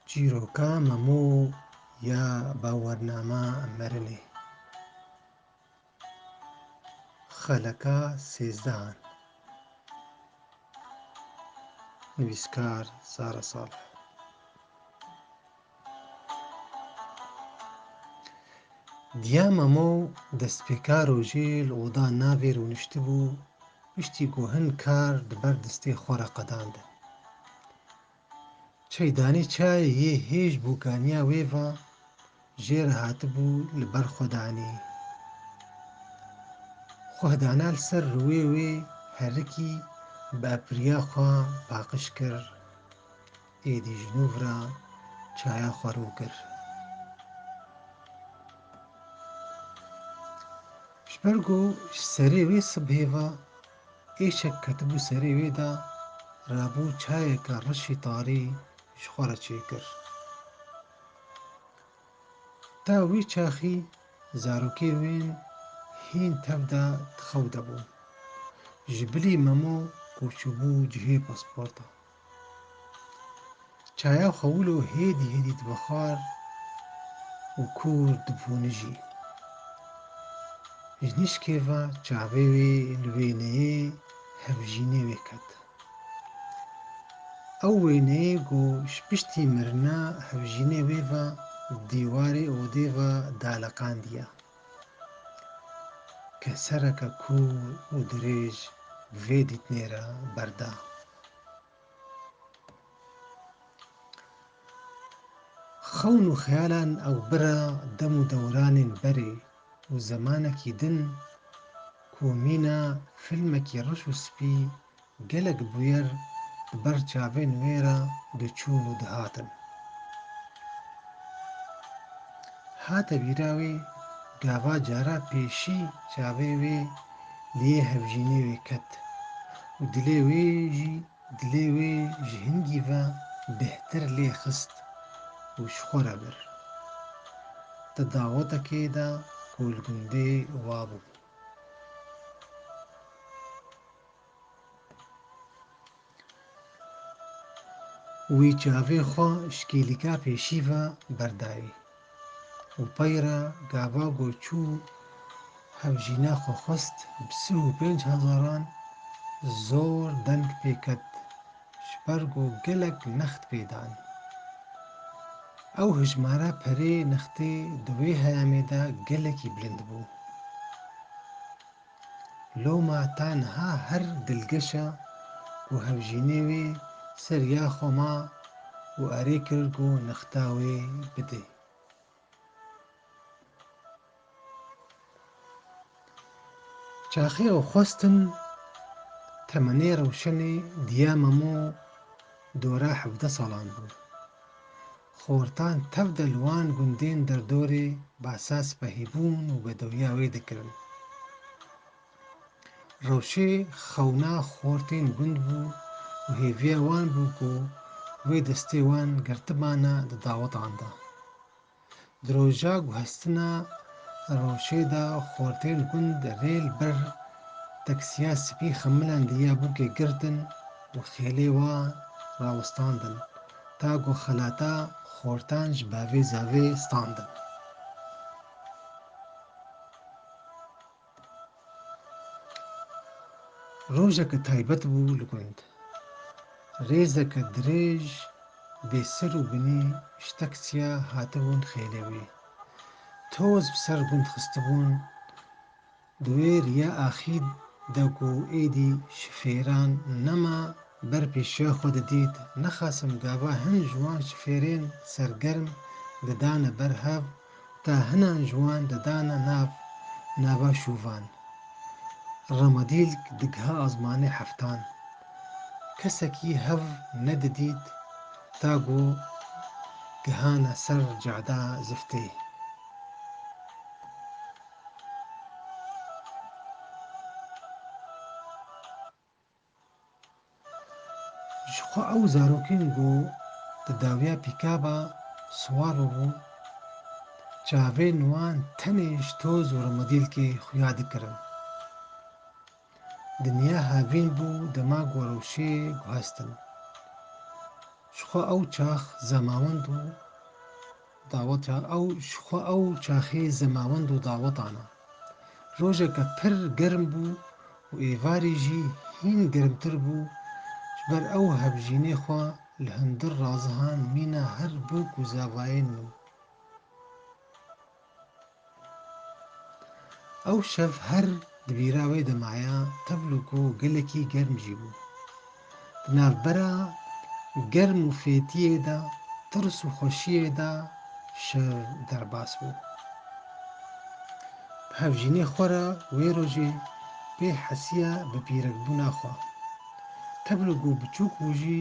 چیرۆکە مەمۆ یا باوەڕنامە مەرنێ خەلەکە سێزدەهان نویسکار سارە ساڵح دیا مەمۆ دەستپێکا ڕۆژێ لە ئۆدا ناڤێ ڕۆنیشتبوو وشتی گۆهن کار دبەر دەستێ خۆرە قەداندن چەیدانی چایە یێ هێژ بووکانیا وێڤە ژێرە هاتبوو لەبەر خۆدانی خۆهدانا لەسەر ڕووێ وێ هەرکی بە ئەپریا خوا پاقش کرد ئێدی ژنوورە چایە خۆڕوو کرد ژبەرگۆ سەرێ وێ سبهێڤە ئێشێک کەتبوو سەرێ وێدا رابوو چایەکە ڕەشی تاڕی ji xwe re çêkir ta wî çaxî zarokê wên hîn tev de dixew de bûn ji bilî memo koçûbû cihê pasporta çaya xewilo hêdî hêdî dibe xwar û kûr dibûnijî ji nîşkê ve çavê wê li wêneyê hevjînê wê ket ew wêneyê got ji piştî mirina hevjînê wê ve dîwarê odê ve daleqandiye ke sereke kûr û dirêj vê dîtinê re berda xewn û xeyalan ew bira dem û dewranên berê û zemanekî din ku mîna filmekî reş û spî gelek bûyer li ber çavên wê re diçûn û dihatin hate bîra wê gava cara pêşî çavê wê li yê hevjînê wê ket û dilê wê ji hingî ve bêhtir lê xist û ji xwe re bir di dawetekê de ku li gundê wa bû wî çavê xwe ji kêlika pêşî ve berdayê û pey re gava got çû hevjîna xwe xwest bi 35,000 zor deng pê ket ji ber ku gelek next pê dan ew hejmara perê nextê di wê heyemê de gelekî bilind bû loma tanha her dilgeşa ku hevjînê wê ser ya xwe ma û erê kir ku nexta wê bide çaxê ew xwestin temenê rewşenê diya memo dora 17 salan bû xortan tev de li wan gundên derdorê behsa spehîbûn û bedewiya wê dikirin rewşê xewna xortên gund bû û hêviya wan bû ku wê destê wan girtibane di dawetan de di roja guhestina rewşê de xortên gund rê li ber teksiya spî xemilan diya bûkê girtin û xêlê wan rawestandin ta ku xelata xortan ji bavê zavê standin rojeke taybet bû li gund rêzeke dirêj bê ser û binî ji teksiya hatibûn xêlê wê toz bi ser gund xistibûn di wê riya axî de ku êdî şifêran nema ber pêşiya xwe didît nexwasim gava hin ji wan şifêrên sergerm didane ber hev ta hinan ji wan didane nav nava şûvan remedîlk digiha ezmanê heftan kesekî hev nedidît ta ku gihane ser ceada ziftê ji xwe ew zarokên ku di dawiya pîkaba siwar bibûn çavên wan tenê ji toz û remedîlkê xuya dikirin dinya havîn bû dema ku rewşê guhestin شخوا ئەو چاخ زەماوەند و داوەتە ئەو شخوا ئەو چاخەی زەماوەند و داوەتانە ڕۆژێکە پڕ گەرم بوو و ئێڤاریژی هین گەرمتر بوو ژبەر ئەو هەبژینەی خوا لە هەندڕ ڕازەهان مینە هەر بووک و زاڤایەن و ئەو شەڤ هەر دبیرا وەی دەمایە تەڤڵوکۆ گەلێکی گەرمژی بوو di navbera germ û fêtiyê de tirs û xweşiyê de şev derbas bû. Bi hevjînê xwe re wê rojê pê hesiya bi pîrokbûna xwe. Tevlûk û biçûk bû jî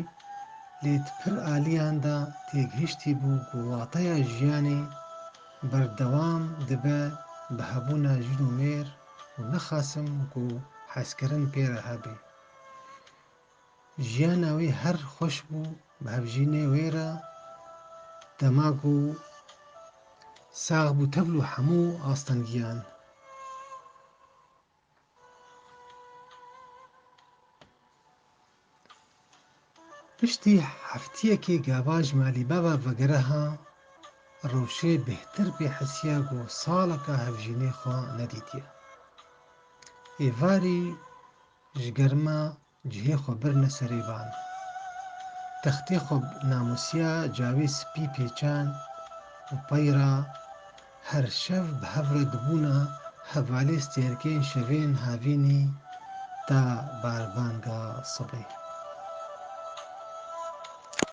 lê di pir aliyan de têgihiştî bû ku wateya jiyanê berdewam dibe bi hebûna jin û mêr û nexwasim ku hezkirin pê re hebe. Jiyana wê her xweş bû bi hevjînê wê re dema ku sax bû tevl û hemû astengiyan. Piştî hefteyekê gava ji malîbava vegereha rewşê bêhtir pê hesiya ku saleka hevjînê xwe nedîtiye. Êvarî ji germa cihê xwe birine serêvan. Textê xwe namûsiya cawê spî pêçan û peyra her şev bi hev re dibûne hevalê stêrkeyên şevên havînê ta barbanga sibê.